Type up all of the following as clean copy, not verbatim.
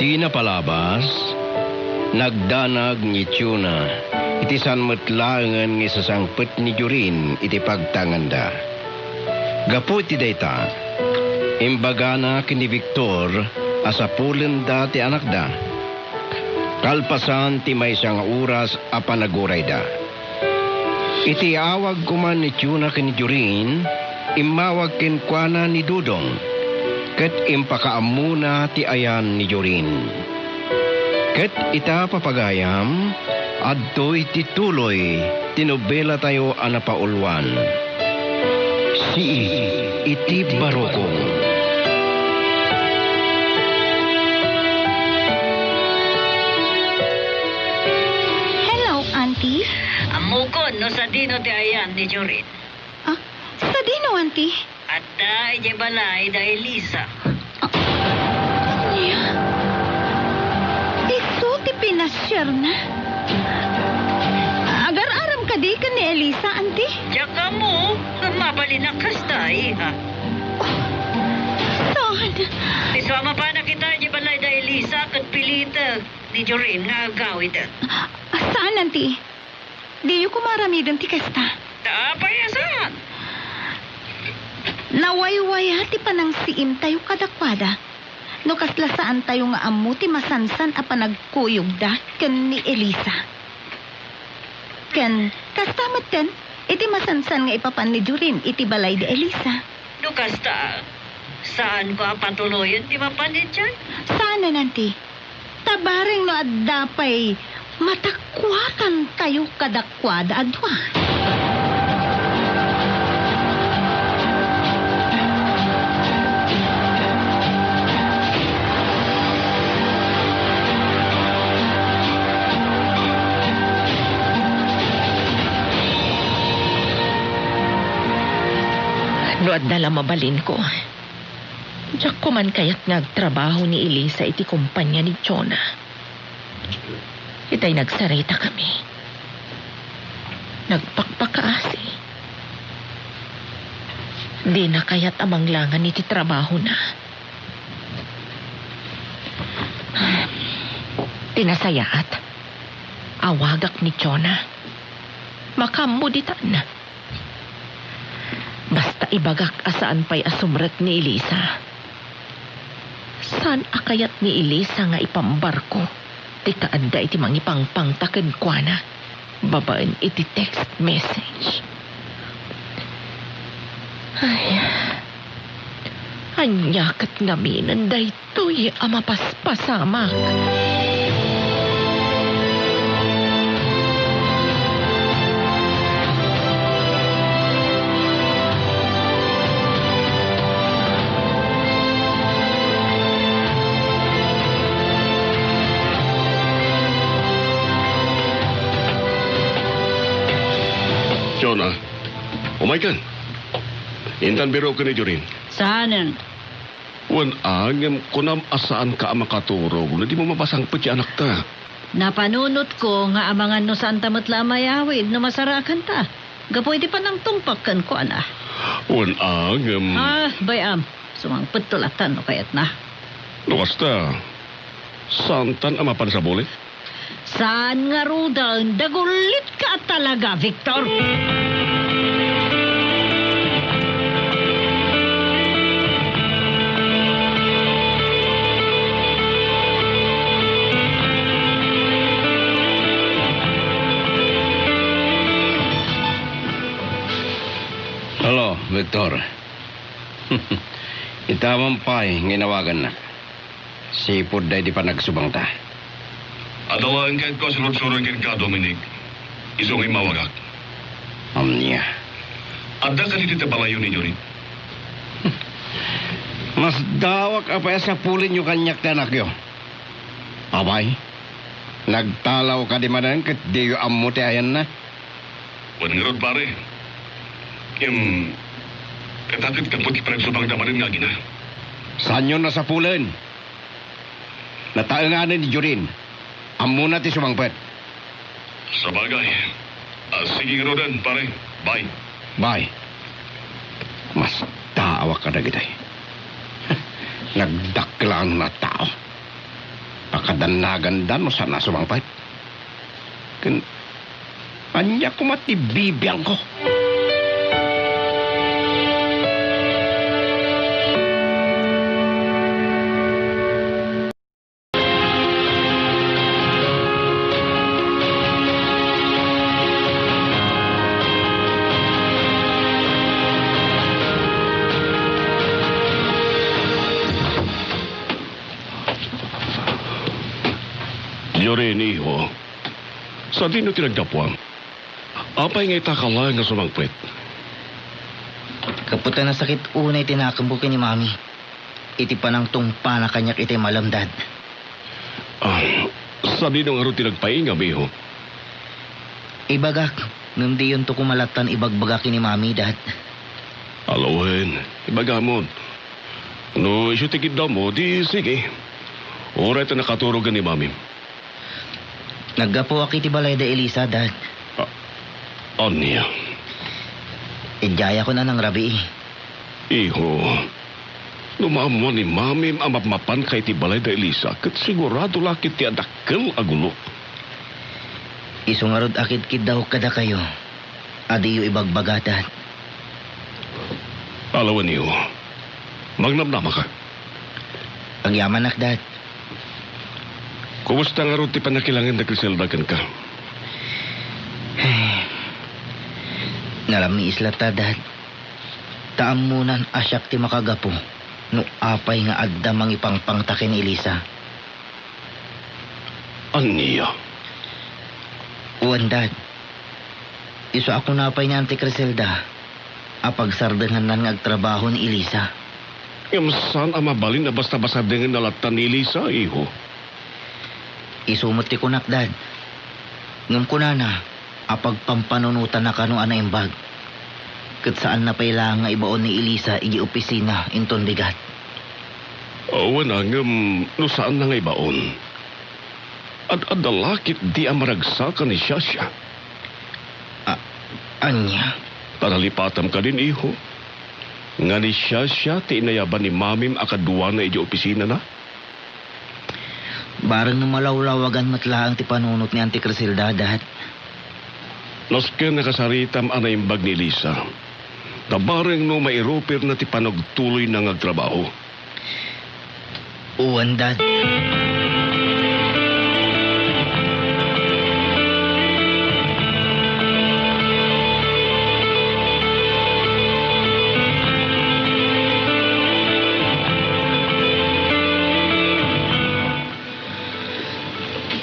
Di na palabas, nagdanag ni Tuna, iti sanmetlangan ni sasangpet ni Jurin iti pagtanganda. Gapu iti dayta, imbaga na kini Victor asapulen da ti anak da. Kalpasan ti may isang oras a panaguray da. Iti awag kuman ni Tuna kini Jurin, imawag kenkwana ni Dudong. Ket impakaamuna ti ayan ni Jorin. Ket ita papagayam, adtoy ti tuloy, tinobela tayo anapaulwan. Si iti barokong. Hello, Auntie. Amukon no sa dino ti ayan ni Jorin. Ah, sa dino, Auntie? At da ije balay da Elisa. Isu ti pinasyar na. Agar-aram ka di ka ni Elisa, Auntie? Tsaka mo, mabalinak kasta iha. Saan? Isama pa na kita ije balay da Elisa kat pilita ni Jorin nga agawid. Saan, Auntie? Di yu kumaramidan ti kasta. Da payasan. Nawaywaya ti panang siim tayo kadakwada. No kaslasaan tayo nga amu ti masansan a panagkuyog da ken ni Elisa. Ken kastamat ken iti masansan nga ipapan ni Jurin iti balay di Elisa. No kasta, saan ko patuloyan di mapanit dyan? Sana nanti tabaring no addapay matakwatan tayo kadakwada adwa. No at dala mabalin ko. Diyak ko man kaya't nagtrabaho ni Elisa iti kumpanya ni Chona. Itay nagsarita kami. Nagpakpakaasi. Di na kaya't amanglangan iti trabaho na. Tinasayaat. Awagak ni Chona. Makamuditan. Basta ibagak asaan pa'y asumret ni Elisa. Saan akayat ni Elisa nga ipambarko? Ti kaanda iti mangipangpang takad kwa na. Babaan iti text message. Ay, anyakat ngaminan daytoy amapaspasamak. Jonah, umaikan. Intan biro ka ni Jorin. Saanan? Wan angem kunam asaan ka makaturog na di mo mapasang pati anak ta. Napanunot ko nga amangan no santa matlamayawid no masarakan ta. Gapoy di pa nang tumpakkan ko ana. Wan angem. Bayam. Sumangpet tulatan no kayat na. Lukas ta. Santan amapan sa bole? Saan nga rudal? Dagulit ka talaga, Victor. Hello, Victor. Itamang pa'y nginawagan na. Sipod day di pa nagsubang ta. Adalaan kahit ko sunod-sunod ka, Dominic. Isong imawagak. Amnya. Ada ka dito palayo ni Jorin. Mas dawak apa sa pulin yung kanyak tanak yo. Abay, nagtalaw ka di manan kat di yung amuti ayan na. Wan ngarod pare. Katakit ka po kipagsubang damarin nga gina. Saan yun na sa pulin? Nataanganan ni Jorin. Amo na ti sumangpet. Sa bagay. Sige Rodan, pare. Bye. Bye. Mas tawa ka na gitay. Nagdaklang na tao. Pakadanagan dan mo sana sumangpay. Anya ko matibibiyang ko. Jorin, iho. Sa di na tinagdapuan. Apay nga itakalang nga sumangpit. Kaputa na sakit unay tinakambukin ni Mami. Iti panang tungpa na kanyak iti malamdad. Sa di nung aro tinagpainga, iho. Ibagak, nung di yun to kumalatan ibagbagaki ni Mami, Dad. Alohen, ibagamon. No, isyo tikid daw mo, di sige. Oray ta nakaturogan ni Mami. Naggapo akiti balay da Elisa, Dad. Anya? Idjaya ko na ng rabi. Iho, numaamuan ni Mami ang mapapan kay ti balay da Elisa kat sigurado lakit ti adakkel agulo. Isungarod akit kid daw kada kayo. Adiyo ibagbaga, Dad. Alawan niyo, magnamnama ka. Agyaman nak, Dad. Kumusta nga ron ti panakilangan na kriseldagan ka? Nalam ni isla ta, Dad. Taamunan asyak ti makagapo. No apay nga adda mang ipangpangtakin ni Elisa. Aniya? Uwan, Dad. Iso ako napay ni Auntie Criselda. Apagsardangan nan nga agtrabaho ni Elisa. Saan ang mabalin na basta-basta dengan nalatan ni Elisa, iho? Isumot ti kunak, Dad. Ngam ko na apagpampanunutan na kano ana imbag. Kat saan na pailang nga ibaon ni Elisa igi opisina inton bigat. Awan angam, no saan na nga ibaon? At adalakit di amaragsakan ni Shasha. Anya? Tanalipatam ka din, iho. Nga ni Shasha, tinayaban ni Mamim akaduwa na igi opisina na? Barang na malawlawagan matlaang ti panunot ni Auntie Criselda, Dad. Noske nakasaritam anaimbag ni Elisa. Tabareng no mairupir na ti panagtuloy na ngagtrabaho. Uwan, Dad.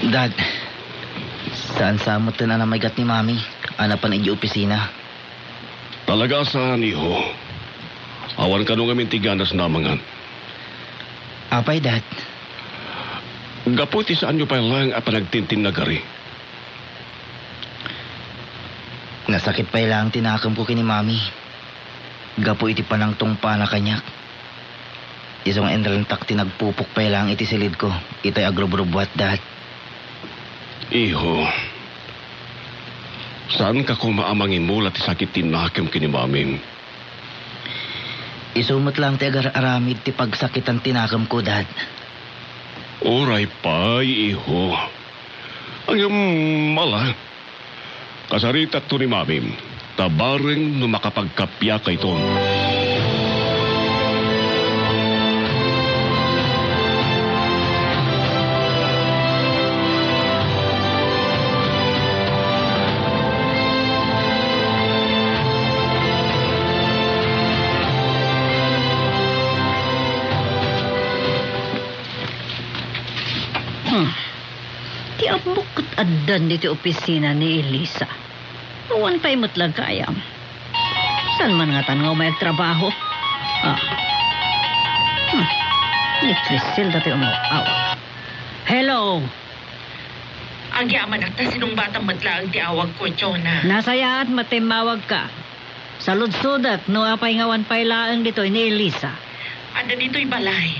Dad, saan samot na namagat ni Mami? Anapan igi opisina. Talaga saan, iho? Awan ka nung amin tiganas namangan. Apay, Dad. Gaputi saan nyo pa lang ang panagtintin na gari? Nasakit pa ilang tinakam ko kini Mami. Gapo iti panang tungpa na kanyak. Isong endalantak tinagpupok pa ilang iti silid ko. Itay agrobrobuat, Dad. Iho, saan ka kung maamangin mula ti sakit tinakam kini Mamim? Isumot lang ti agar-aramid ti pagsakitan tinakam ko, Dad. Oray pa, iho. Ang mala. Kasarita to ni Mamim, tabareng no makapagkapya kay ton. Ti abok kat addan dito opisina ni Elisa. Uwan pa'y mutlag kayam. Saan man nga tangaw may trabaho? Ni Crisil dati umawag. Hello! Ang yaman at sinong batang matla ang tiawag ko, Jonah. Nasaya at matimawag ka. Sa ludsudat, no apay ngawan pa'y laang dito ni Elisa. Anda dito'y balay.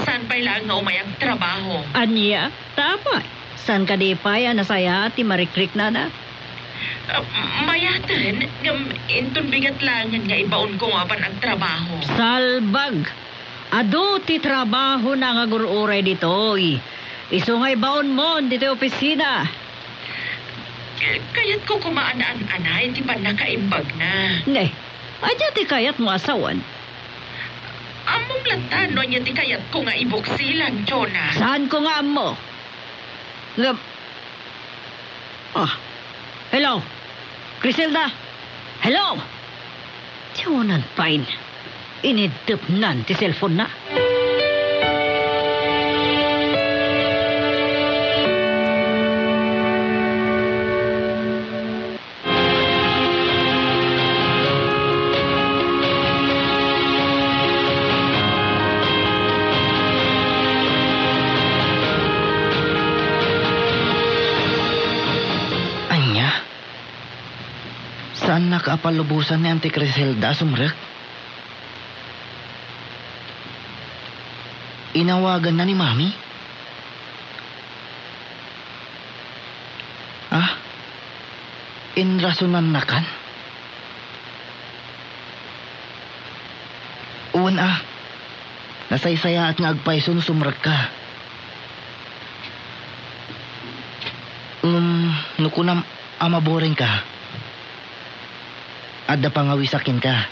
Saan pa'y lang nga umayang trabaho? Anya, tapay. San ka di paya nasaya at timarikrik na na? Mayatan, inton bigat lang nga ibaon ko nga pan ang trabaho. Salbag. Ado ti trabaho na nga gururay dito. Isungay baon mo dito opisina. Kayat ko kumaan-anay, di ba nakaimbag na? Ne, adya ti kayat mo asawan. Among lantano niya di kayat ko nga ibuksilan, Jonah. Saan ko nga mo? Hello? Griselda? Hello? Tiyonan pain. Inidip nan ti cellphone na. Saan nakapalubusan ni Auntie Criselda sumrek? Inawagan na ni Mami? Inrasunan na kan? Uwan nasaysaya at nga agpaisun sumrek ka. Nukunam amaboring ka. Adda pangawisakin ka.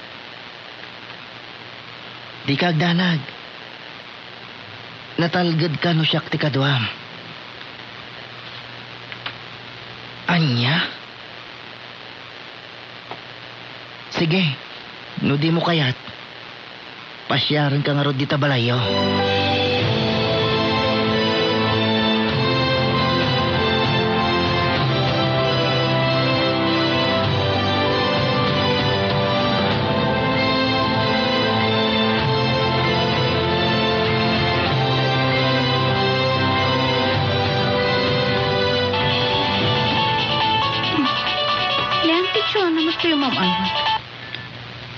Di ka agdanag. Natalgad ka no siyak ti kadwam. Anya? Sige, no di mo kayat. Pasyaran ka nga rod di tabalayo.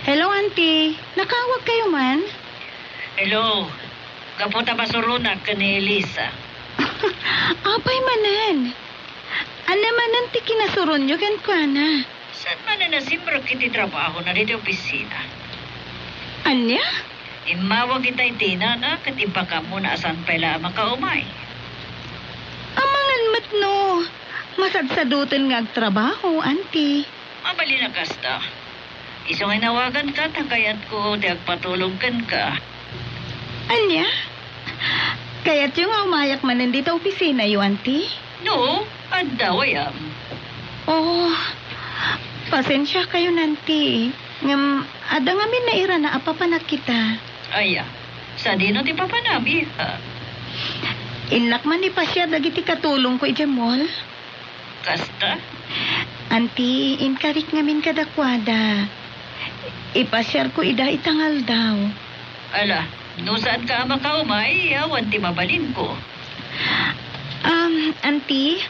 Hello, Auntie. Nakawag kayo man? Hello. Kaputa basurunak ka ni Elisa. Apay manan. Ano manan ti kinasuron nyo kan kuana? Saan man na nasimbro kiti trabaho na dito opisina? Anya? Imawag kita itina na katimpa ka mo na asan pala makaumay. Amangan mat no. Masadsadutan nga agtrabaho, Auntie. Mabali na kasta. Isong inawagan ka, takayat ko, di agpatulong ka. Anya? Kaya't yung umayak man nandito opisina yung Auntie? No, adawayam. Oh, pasensya kayo, Auntie. Ada nga min naira na apapanak kita. Aya, sa dino ti papanami, ha? Inak man ni pasya dagiti katulong ko ijamol. Kasta? Auntie, inkarik ngamin kadakwada. Ipasyar ko ida itangal daw. Ala, no saan ka makaumay, awan ti mabalin ko. Auntie,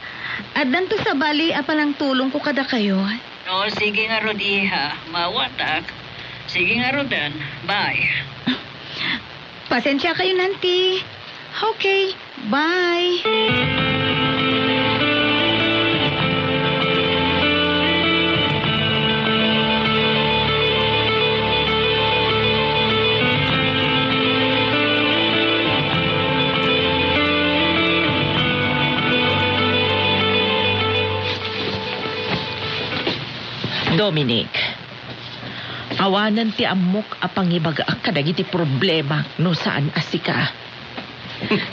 adan to sa bali apalang tulong ko kada kayo. No, sige nga rodiha, mawatak. Sige nga rodan, bye. Pasensya kayo, Auntie. Okay, bye. Dominic, awanan ti amok apangibaga kadagiti problema no saan asika.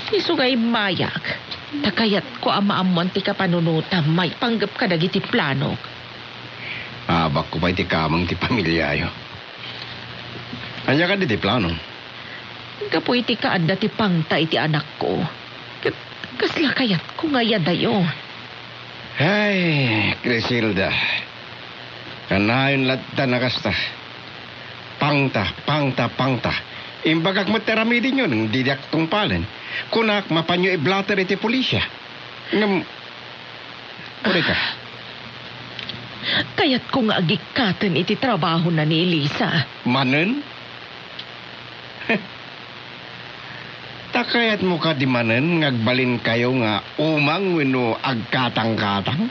Isugay mayak, takayat ko amaamon ti kapanunuta may panggap kadagiti plano. Abak ko pa iti kamang ti pamilyayo. Anya ka di plano? Kapoy ti kaanda ti pangta iti anak ko. Kasla kayat ko nga yadayo. Ay, Criselda. Kanayon latta na kasta. Pangta. Imbagak materamidin yun, didak tungpalan. Kunak mapanyo iblater iti pulisya. Puri ka. Kayat ko nga agikatan iti trabaho na ni Elisa. Manen? Takayat mo ka di manen, ngagbalin kayo nga umang wino agkatang-katang?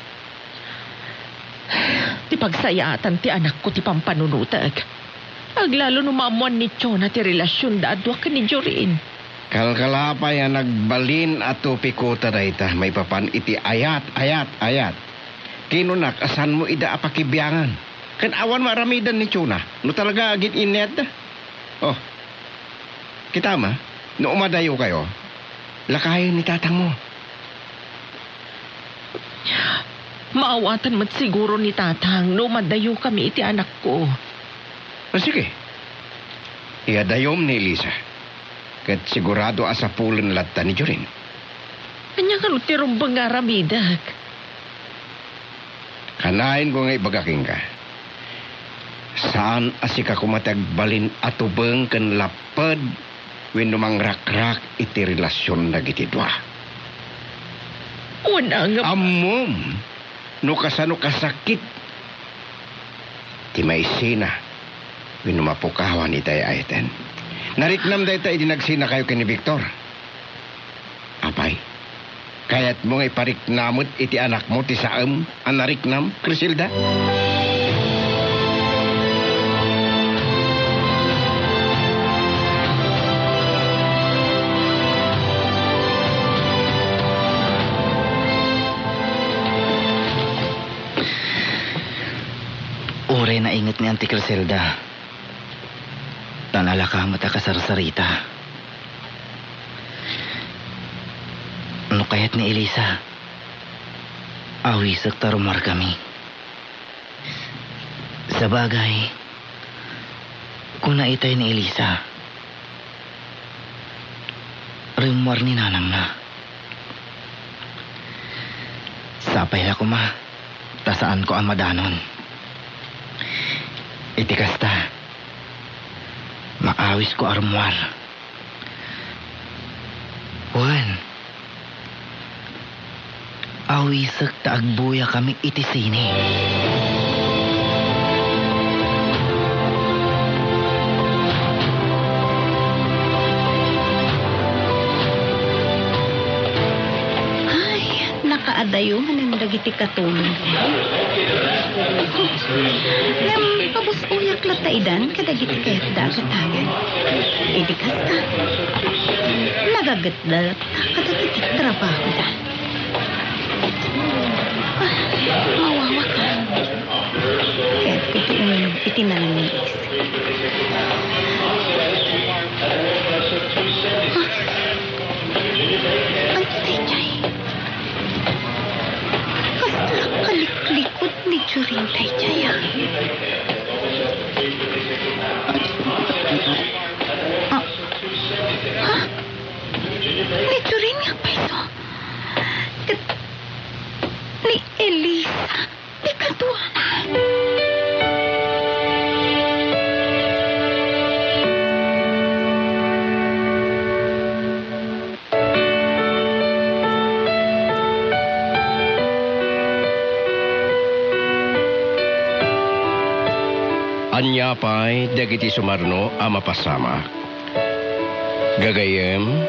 Ti pagsayatan ti anak ko ti pampanunutag. Aglalo numamuan ni Chona ti relasyon da adwa ka ni Jorin. Kalkalapay ang nagbalin ato pikuta dayta may papan iti ayat. Kinunak asan mo ida apakibiyangan. Kan awan maramidan ni Chuna. No talaga agit inet. Oh. Kita ma, no umadayo kayo. Lakayin ni tatang mo. Maawatan mat siguro ni tatang no madayo kami iti anak ko. Sige. Iadayom ni Elisa. Kat sigurado asapulan latta ni Jorin. Kanya ka lutirong bangarabidak. Kanain ko nga ibagaking ka. Saan asika kumatagbalin atubeng ken lapad when numangrakrak iti relasyon na gitidwa. Una nga... Amom, no kasano kasakit. Ti maisina, when numapukawan itay ayten. Nariknam da ita idinagsina kayo kini Victor. Apay, kayat mo nga ipariknamot iti anak mo ti saem ang nariknam, Crisilda? Ure na ingat ni Auntie Criselda. Tanala ka mata kasarsarita. Ano kayat ni Elisa? Awisak tarumar kami. Sa bagay, kung naitay ni Elisa, rumar ni nanang na. Sapay la ko ma, tasaan ko ang madanon. Itikasta. Maawis ko armuar. Juan. Awisak taagbuya kami iti sini. Ay, nakaadayo man ang dagiti katulong. Nam pabusuyak lataidan kadagiti kayat dagatagan. Idi kasta. Nagagatdalat kadagiti trabaho da. Mawawa ka. Kaya't kuto uminog itinalinis. Ang taychay. Kasla kaliklikot ni Jorin taychay ah. Ha? Ni Jorin nga pa ito. Ni Elisa. Ikatuwa na. Anya pa'y dagiti sumarno a mapasama. Gagayem,